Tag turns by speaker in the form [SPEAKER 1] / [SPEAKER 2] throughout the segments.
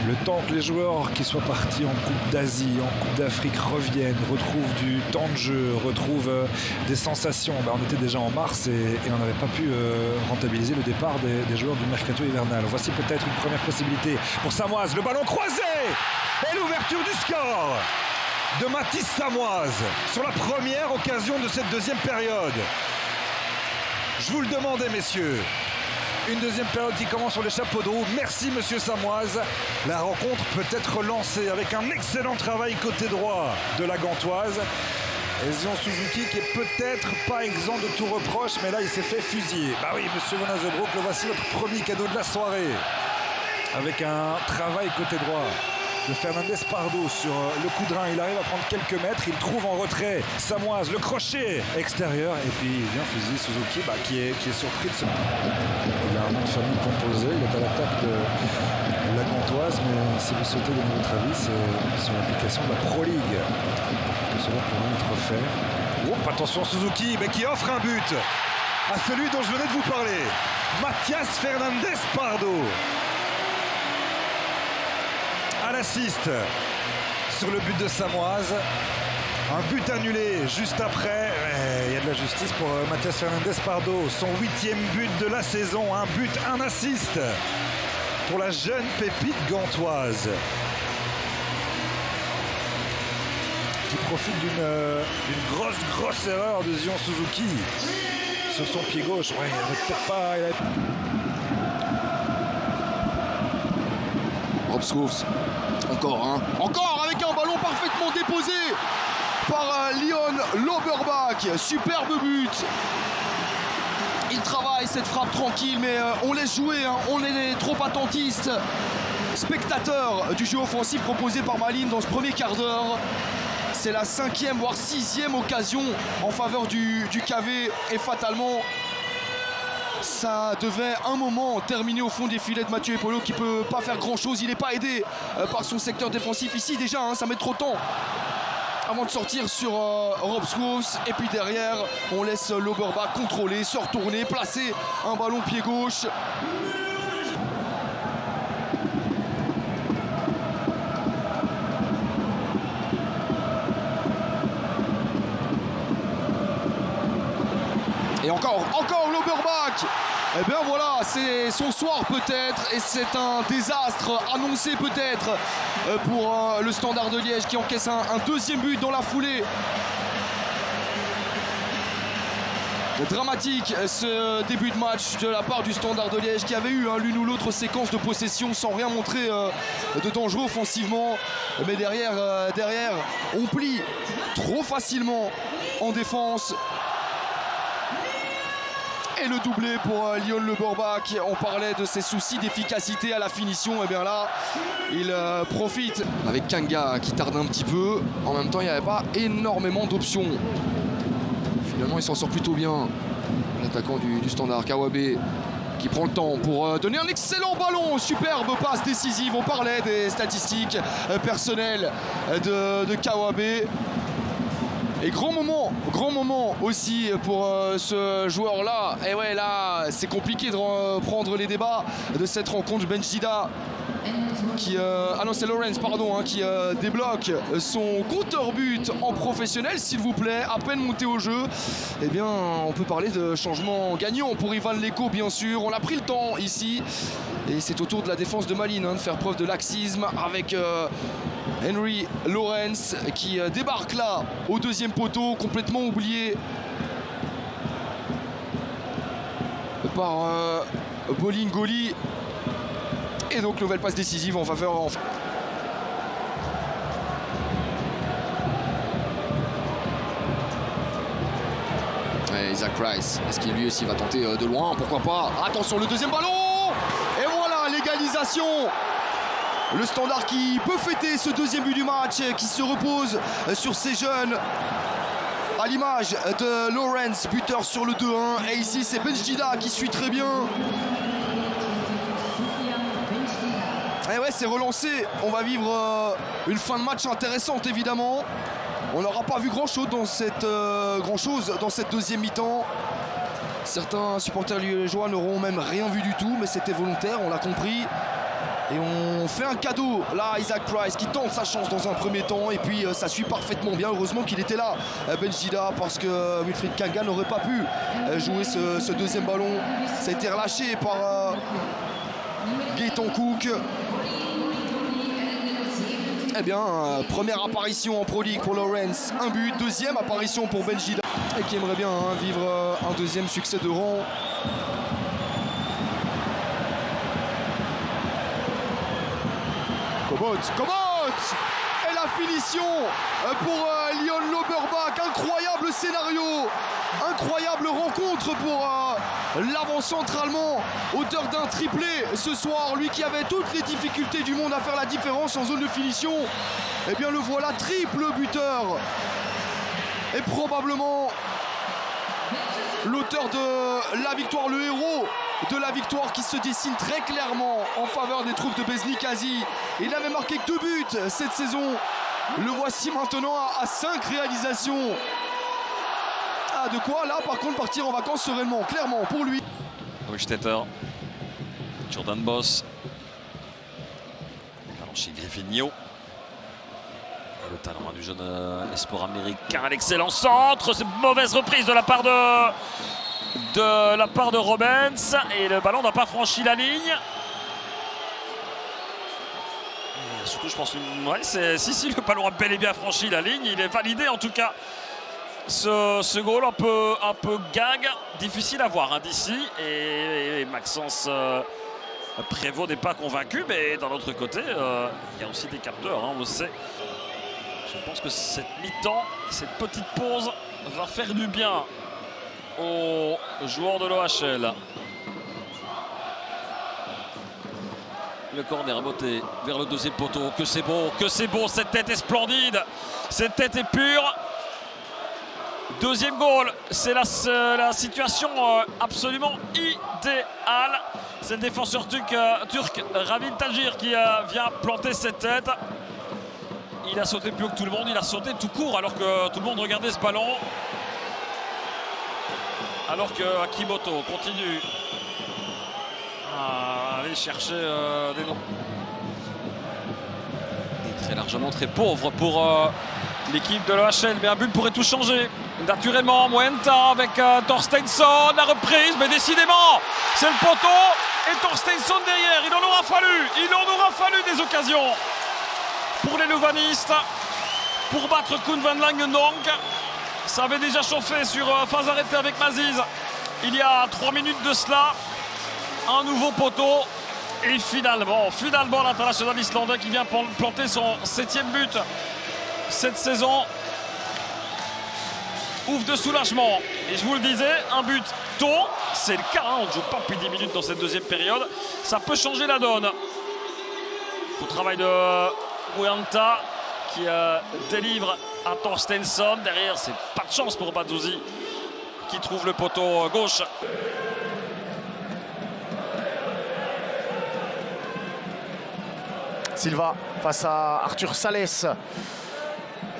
[SPEAKER 1] Le temps que les joueurs qui soient partis en Coupe d'Asie, en Coupe d'Afrique reviennent, retrouvent du temps de jeu, retrouvent des sensations. On était déjà en mars et on n'avait pas pu rentabiliser le départ des joueurs du mercato hivernal. Voici peut-être une première possibilité pour Samoise. Le ballon croisé et l'ouverture du score de Mathis Samoise sur la première occasion de cette deuxième période. Je vous le demandais, messieurs. Une deuxième période qui commence sur les chapeaux de roue. Merci, monsieur Samoise. La rencontre peut être lancée avec un excellent travail côté droit de la Gantoise. Et Zion Suzuki qui est peut-être pas exempt de tout reproche, mais là, il s'est fait fusiller. Bah oui, monsieur Van Azebroek, le voici votre premier cadeau de la soirée. Avec un travail côté droit de Fernandez Pardo sur le coup de rein. Il arrive à prendre quelques mètres. Il trouve en retrait Samoise, le crochet extérieur. Et puis il vient fusiller Suzuki qui est surpris de ce... Il a un nom de famille composé. Il est à l'attaque de la Gantoise. Mais si vous souhaitez donner votre avis, c'est sur l'application de la Pro League que cela pourrait être fait. Oh, attention Suzuki qui offre un but à celui dont je venais de vous parler. Mathias Fernandez Pardo. À l'assist sur le but de Samoise. Un but annulé juste après. Il y a de la justice pour Mathias Fernandez Pardo. Son 8e but de la saison. Un but, un assist pour la jeune pépite gantoise. Qui profite d'une grosse erreur de Zion Suzuki sur son pied gauche. Ouais, il n'avait peut-être pas...
[SPEAKER 2] Rob Schoofs, encore avec un ballon parfaitement déposé par Leon Lauberbach. Superbe but. Il travaille cette frappe tranquille, mais on laisse jouer, on est trop attentistes. Spectateur du jeu offensif proposé par Malines dans ce premier quart d'heure. C'est la 5e voire 6e occasion en faveur du KV et fatalement ça devait un moment terminer au fond des filets de Mathieu Epolo qui peut pas faire grand chose. Il n'est pas aidé par son secteur défensif ici déjà, ça met trop de temps avant de sortir sur Rob Schoofs. Et puis derrière on laisse Lauberbach contrôler, se retourner, placer un ballon pied gauche. Et encore Lauberbach. Et bien voilà, c'est son soir peut-être et c'est un désastre annoncé peut-être pour le Standard de Liège qui encaisse un deuxième but dans la foulée. Dramatique ce début de match de la part du Standard de Liège qui avait eu l'une ou l'autre séquence de possession sans rien montrer de dangereux offensivement. Mais derrière on plie trop facilement en défense. Et le doublé pour Leon Lauberbach. On parlait de ses soucis d'efficacité à la finition. Et bien là, il profite. Avec Kanga qui tarde un petit peu. En même temps, il n'y avait pas énormément d'options. Finalement, il s'en sort plutôt bien. L'attaquant du Standard, Kawabe, qui prend le temps pour donner un excellent ballon. Superbe passe décisive. On parlait des statistiques personnelles de Kawabe. Et grand moment aussi pour ce joueur-là. Et ouais, là, c'est compliqué de prendre les débats de cette rencontre. Benjida qui... c'est Lawrence, pardon, qui débloque son compteur-but en professionnel, s'il vous plaît, à peine monté au jeu. Eh bien, on peut parler de changement gagnant pour Ivan Leko, bien sûr. On a pris le temps ici. Et c'est au tour de la défense de Malines de faire preuve de laxisme avec... Henry Lawrence qui débarque là au deuxième poteau, complètement oublié par Bolingoli. Et donc nouvelle passe décisive en faveur Isaac Price, est-ce qu'il lui aussi va tenter de loin? Pourquoi pas? Attention, le deuxième ballon. Et voilà l'égalisation. Le Standard qui peut fêter ce deuxième but du match, qui se repose sur ses jeunes. À l'image de Lawrence, buteur sur le 2-1. Et ici, c'est Benjida qui suit très bien. Et ouais, c'est relancé. On va vivre une fin de match intéressante, évidemment. On n'aura pas vu grand-chose dans cette deuxième mi-temps. Certains supporters liégeois n'auront même rien vu du tout, mais c'était volontaire, on l'a compris. Et on fait un cadeau là à Isaac Price qui tente sa chance dans un premier temps et puis ça suit parfaitement bien. Heureusement qu'il était là, Benjida, parce que Wilfried Kanga n'aurait pas pu jouer ce deuxième ballon. Ça a été relâché par Gaëtan Cook. Eh bien, première apparition en Pro League pour Lawrence, un but. Deuxième apparition pour Benjida et qui aimerait bien vivre un deuxième succès de rang. Kobot et la finition pour Lyon Lauberbach. Incroyable scénario, incroyable rencontre pour l'avant-centre allemand, auteur d'un triplé ce soir. Lui qui avait toutes les difficultés du monde à faire la différence en zone de finition, eh bien le voilà triple buteur. Et probablement l'auteur de la victoire, le héros de la victoire qui se dessine très clairement en faveur des troupes de Bezlikazi. Il n'avait marqué que 2 buts cette saison. Le voici maintenant à 5 réalisations. Ah, de quoi là par contre partir en vacances sereinement, clairement pour lui.
[SPEAKER 3] Stetter, Jordan Boss, ballon chez Griffinho. Le talent du jeune espoir américain, l'excellent centre, c'est une mauvaise reprise de la part de Robens et le ballon n'a pas franchi la ligne. Et surtout je pense que si le ballon a bel et bien franchi la ligne, il est validé en tout cas. Ce goal un peu gag, difficile à voir d'ici et Maxence Prévost n'est pas convaincu, mais d'un autre côté il y a aussi des capteurs, on le sait. Je pense que cette mi-temps, cette petite pause va faire du bien aux joueurs de l'OHL. Le corner botté vers le deuxième poteau. Que c'est beau, cette tête est splendide, cette tête est pure. Deuxième goal, c'est la situation absolument idéale. C'est le défenseur turc Ravil Tagir qui vient planter cette tête. Il a sauté plus haut que tout le monde, il a sauté tout court alors que tout le monde regardait ce ballon. Alors que Akimoto continue à aller chercher des noms. Et très largement très pauvre pour l'équipe de l'OHL, mais un but pourrait tout changer. Naturellement, Moenta avec Torstensson, la reprise, mais décidément, c'est le poteau et Torstensson derrière. Il en aura fallu des occasions pour les Louvanistes pour battre Koen van Langendonk. Ça avait déjà chauffé sur phase arrêtée avec Maziz il y a 3 minutes de cela. Un nouveau poteau et finalement l'international islandais qui vient planter son 7e but cette saison. Ouf de soulagement. Et je vous le disais, un but tôt, c'est le cas, on ne joue pas depuis 10 minutes dans cette deuxième période. Ça peut changer la donne. Au travail de Moenta qui délivre à Torstensson. Derrière, c'est pas de chance pour Badouzi qui trouve le poteau gauche.
[SPEAKER 4] Silva face à Arthur Salès.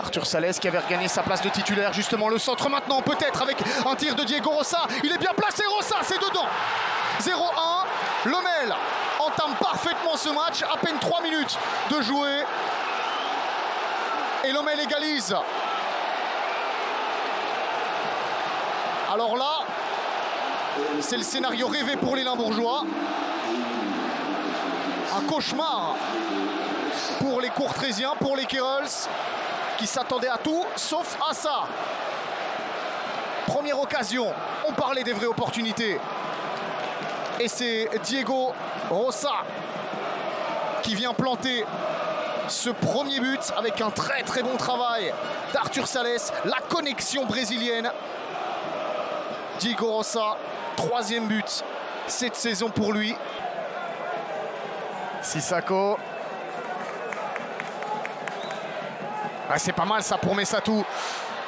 [SPEAKER 4] Arthur Salès qui avait regagné sa place de titulaire. Justement, le centre maintenant, peut-être avec un tir de Diego Rossa. Il est bien placé, Rossa, c'est dedans. 0-1. Lomel entame parfaitement ce match. À peine 3 minutes de jouer. Et Lomel égalise. Alors là, c'est le scénario rêvé pour les Limbourgeois. Un cauchemar pour les Courtrésiens, pour les Kerels, qui s'attendaient à tout, sauf à ça. Première occasion, on parlait des vraies opportunités. Et c'est Diego Rossa qui vient planter ce premier but avec un très très bon travail d'Arthur Salès. La connexion brésilienne. Diego Rossa, 3e but cette saison pour lui. Sissako. Ah, c'est pas mal ça pour Messatou.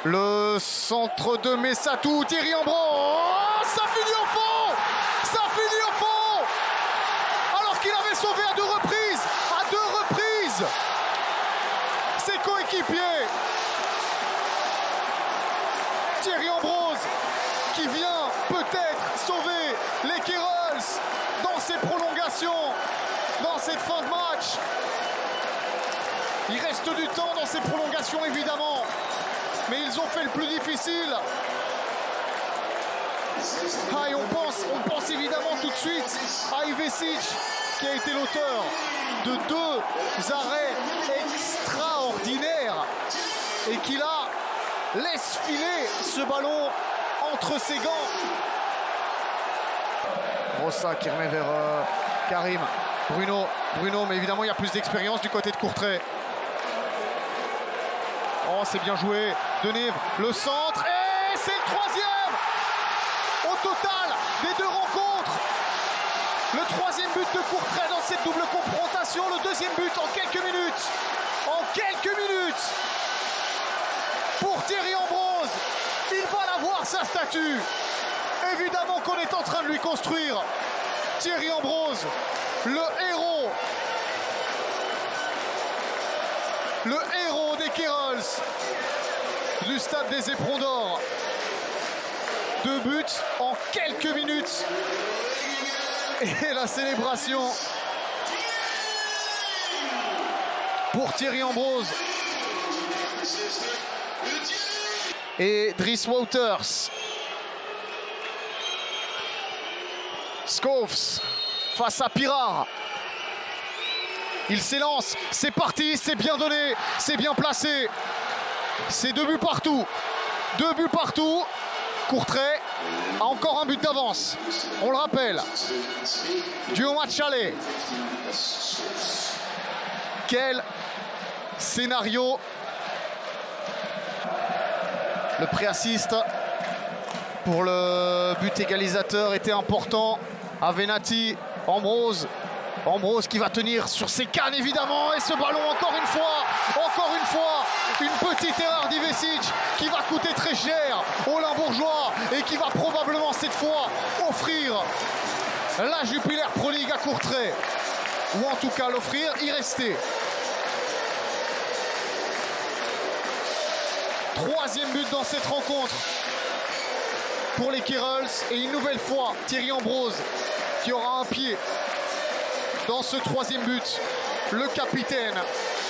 [SPEAKER 4] Le centre de Messatou, Thierry Ambro. Oh, ça finit au fond. Ça finit au fond. Alors qu'il avait sauvé à 2 reprises. À 2 reprises. Ses coéquipiers. Thierry Ambrose qui vient peut-être cette fin de match. Il reste du temps dans ces prolongations évidemment, mais ils ont fait le plus difficile. Ah, et on pense évidemment tout de suite à Ivesic qui a été l'auteur de 2 arrêts extraordinaires et qui là laisse filer ce ballon entre ses gants. Rossa qui remet vers Karim. Bruno, mais évidemment il y a plus d'expérience du côté de Courtrai. Oh, c'est bien joué. Denève, le centre, et c'est le 3e au total des 2 rencontres. Le 3e but de Courtrai dans cette double confrontation, le 2e but en quelques minutes. En quelques minutes pour Thierry Ambrose. Il va l'avoir sa statue. Évidemment qu'on est en train de lui construire. Thierry Ambrose, le héros. Le héros des Kérolles du stade des Éperons d'Or. 2 buts en quelques minutes. Et la célébration pour Thierry Ambrose. Et Dries Wouters. Schoofs face à Pirard. Il s'élance, c'est parti, c'est bien donné, c'est bien placé. C'est 2 buts partout. 2 buts partout. Courtrai a encore un but d'avance. On le rappelle. Du au match aller. Quel scénario. Le pré-assist pour le but égalisateur était important. Avenatti, Ambrose qui va tenir sur ses cannes évidemment. Et ce ballon encore une fois, une petite erreur d'Ivesic qui va coûter très cher aux Limbourgeois et qui va probablement cette fois offrir la Jupiler Pro League à Courtrai. Ou en tout cas l'offrir, y rester. 3e but dans cette rencontre pour les Kérolles. Et une nouvelle fois, Thierry Ambrose qui aura un pied dans ce 3e but. Le capitaine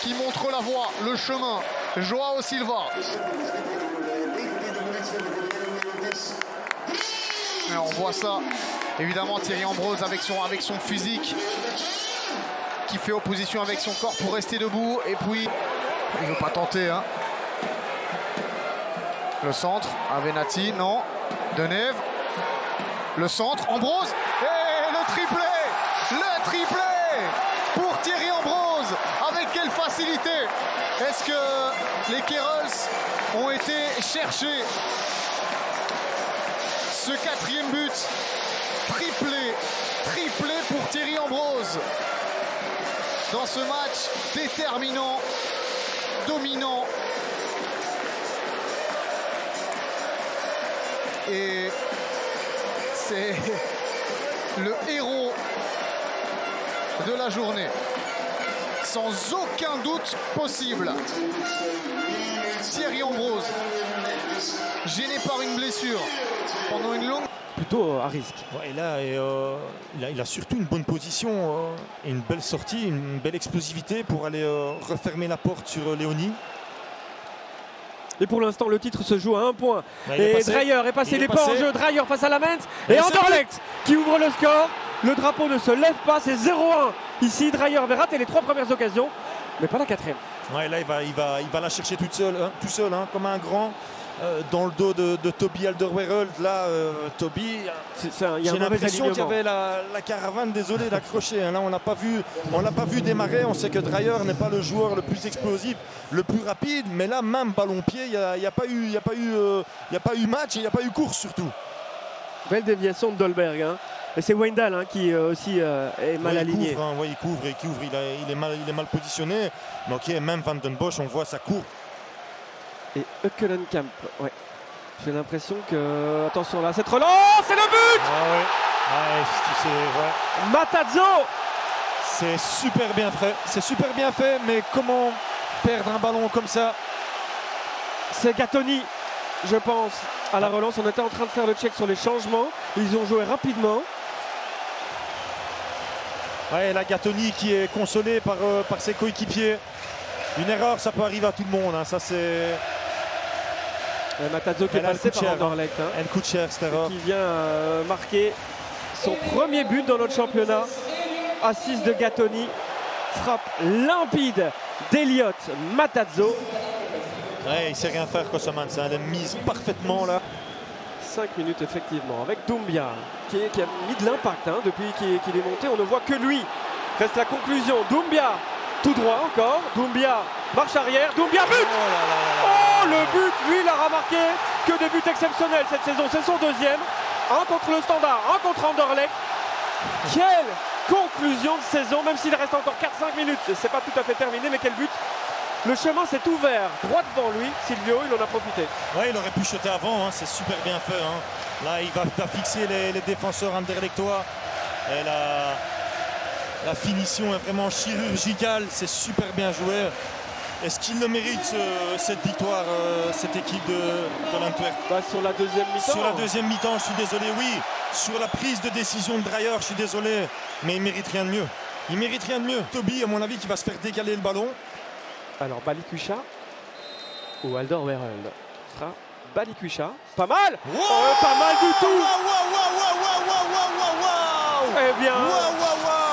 [SPEAKER 4] qui montre la voie, le chemin, Joao Silva. Et on voit ça, évidemment Thierry Ambrose avec son physique qui fait opposition avec son corps pour rester debout. Et puis, il ne veut pas tenter. Hein. Le centre, Avenatti, non. Denève, le centre, Ambrose, et le triplé pour Thierry Ambrose. Avec quelle facilité. Est-ce que les Kérolles ont été chercher ce 4e but? Triplé pour Thierry Ambrose dans ce match déterminant, dominant. Et c'est le héros de la journée, sans aucun doute possible. Thierry Ambrose, gêné par une blessure pendant une longue...
[SPEAKER 5] Plutôt à risque.
[SPEAKER 6] Ouais, et là, il a surtout une bonne position et une belle sortie, une belle explosivité pour aller refermer la porte sur Léonie.
[SPEAKER 5] Et pour l'instant, le titre se joue à 1 point.
[SPEAKER 6] Ouais,
[SPEAKER 5] et Dreyer est passé, il n'est pas en jeu. Dreyer face à Lamens. Et Anderlecht qui ouvre le score. Le drapeau ne se lève pas, c'est 0-1. Ici, Dreyer avait raté les 3 premières occasions, mais pas la 4e.
[SPEAKER 6] Ouais, là, il va la chercher tout seul, comme un grand. Dans le dos de Toby Alderweireld. Là, Toby, j'ai l'impression qu'il y avait la caravane, désolé, d'accrocher. Là, on l'a pas vu démarrer. On sait que Dreyer n'est pas le joueur le plus explosif, le plus rapide. Mais là, même ballon-pied, il n'y a pas eu match et il n'y a pas eu course surtout.
[SPEAKER 5] Belle déviation de Dolberg. Hein. Et c'est Wendell qui aussi est mal aligné.
[SPEAKER 6] Il couvre, il est mal positionné. Mais ok, même Van Den Bosch, on voit ça court.
[SPEAKER 5] Et Heukelenkamp, ouais. J'ai l'impression que... Attention là, cette relance, c'est le but. Matazzo.
[SPEAKER 6] C'est super bien fait, mais comment perdre un ballon comme ça?
[SPEAKER 5] C'est Gattoni, je pense, à la relance. On était en train de faire le check sur les changements. Ils ont joué rapidement.
[SPEAKER 6] Ouais, la Gatoni qui est consolé par ses coéquipiers. Une erreur, ça peut arriver à tout le monde. Hein. Ça, c'est.
[SPEAKER 5] Matazzo qui est passé par Anderlecht. Hein,
[SPEAKER 6] elle coûte cher cette erreur.
[SPEAKER 5] Qui vient marquer son premier but dans notre championnat. Assist de Gatoni. Frappe limpide d'Eliott Matazzo.
[SPEAKER 6] Ouais, il sait rien faire, Kossaman. Elle est mise parfaitement là.
[SPEAKER 5] 5 minutes effectivement avec Doumbia qui a mis de l'impact hein, depuis qu'il est monté. On ne voit que lui. Reste la conclusion. Doumbia tout droit encore. Doumbia marche arrière. Doumbia but. Oh le but. Lui il a remarqué que des buts exceptionnels cette saison. C'est son deuxième. Un contre le Standard, un contre Anderlecht. Quelle conclusion de saison, même s'il reste encore 4-5 minutes. C'est pas tout à fait terminé, mais quel but. Le chemin s'est ouvert droit devant lui. Silvio, il en a profité.
[SPEAKER 6] Ouais, il aurait pu chuter avant, hein. C'est super bien fait. Hein. Là, il va fixer les défenseurs anderlechtois. Et la finition est vraiment chirurgicale. C'est super bien joué. Est-ce qu'il le mérite, cette victoire, cette équipe de l'Antwerp?
[SPEAKER 5] Sur la deuxième mi-temps.
[SPEAKER 6] Sur la deuxième mi-temps, je suis désolé, oui. Sur la prise de décision de Dreyer, je suis désolé. Mais il mérite rien de mieux. Il mérite rien de mieux. Toby, à mon avis, qui va se faire décaler le ballon.
[SPEAKER 5] Alors Balikwisha ou Aldor Wereld sera Balikwisha. Pas mal. Pas mal du tout. Eh bien,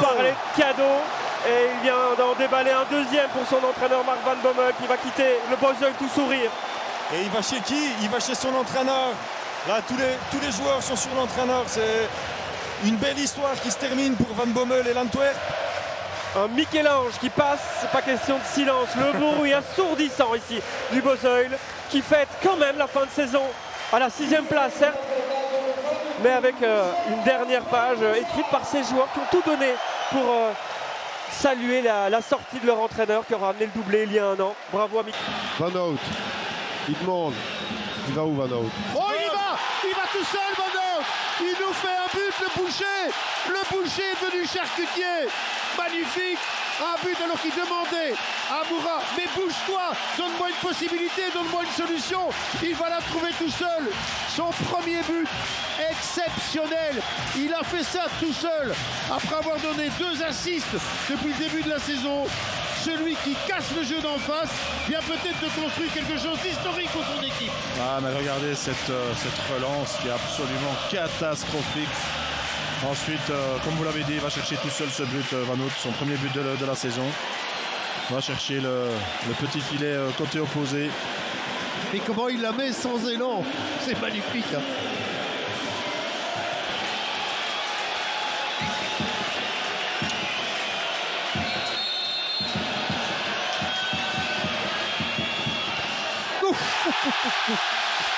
[SPEAKER 5] parlait de cadeau. Et il vient d'en déballer un deuxième pour son entraîneur Mark Van Bommel qui va quitter le Bosuil tout sourire.
[SPEAKER 6] Et il va chez qui? Il va chez son entraîneur. Là, tous les joueurs sont sur l'entraîneur. C'est une belle histoire qui se termine pour Van Bommel et l'Antwerp.
[SPEAKER 5] Un Michel-Ange qui passe, c'est pas question de silence. Le bruit assourdissant ici du Bosuil qui fête quand même la fin de saison à la 6e place, certes, mais avec une dernière page écrite par ces joueurs qui ont tout donné pour saluer la sortie de leur entraîneur qui aura amené le doublé il y a un an. Bravo à Michel.
[SPEAKER 7] Van Hout, il demande. Il va où Van Hout?
[SPEAKER 8] Oh, il va tout seul, Van Hout. Il nous fait un but, le boucher est devenu charcutier. Magnifique, un but alors qu'il demandait à Moura, mais bouge-toi, donne-moi une possibilité, donne-moi une solution. Il va la trouver tout seul. Son premier but, exceptionnel. Il a fait ça tout seul, après avoir donné 2 assists depuis le début de la saison. Celui qui casse le jeu d'en face vient peut-être de construire quelque chose d'historique pour son équipe.
[SPEAKER 9] Ah, mais regardez cette relance qui est absolument catastrophique. Ensuite, comme vous l'avez dit, il va chercher tout seul ce but, Van Hout, son premier but de la saison. Il va chercher le petit filet côté opposé.
[SPEAKER 8] Et comment il la met sans élan, c'est magnifique. Hein.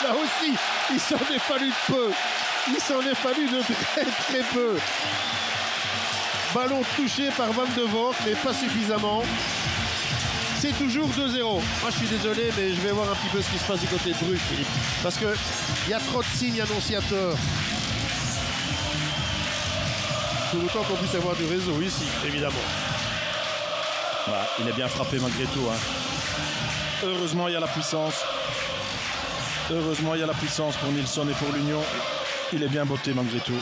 [SPEAKER 8] Là aussi, il s'en est fallu de peu. Il s'en est fallu de très très peu. Ballon touché par Van de Voort, mais pas suffisamment. C'est toujours 2-0. Moi je suis désolé, mais je vais voir un petit peu ce qui se passe du côté de Bruges, Philippe. Parce qu'il y a trop de signes annonciateurs. Tout autant qu'on puisse avoir du réseau ici, évidemment.
[SPEAKER 9] Voilà, il est bien frappé malgré tout. Hein. Heureusement, il y a la puissance. Heureusement, il y a la puissance pour Nilsson et pour l'Union. Il est bien botté malgré tout.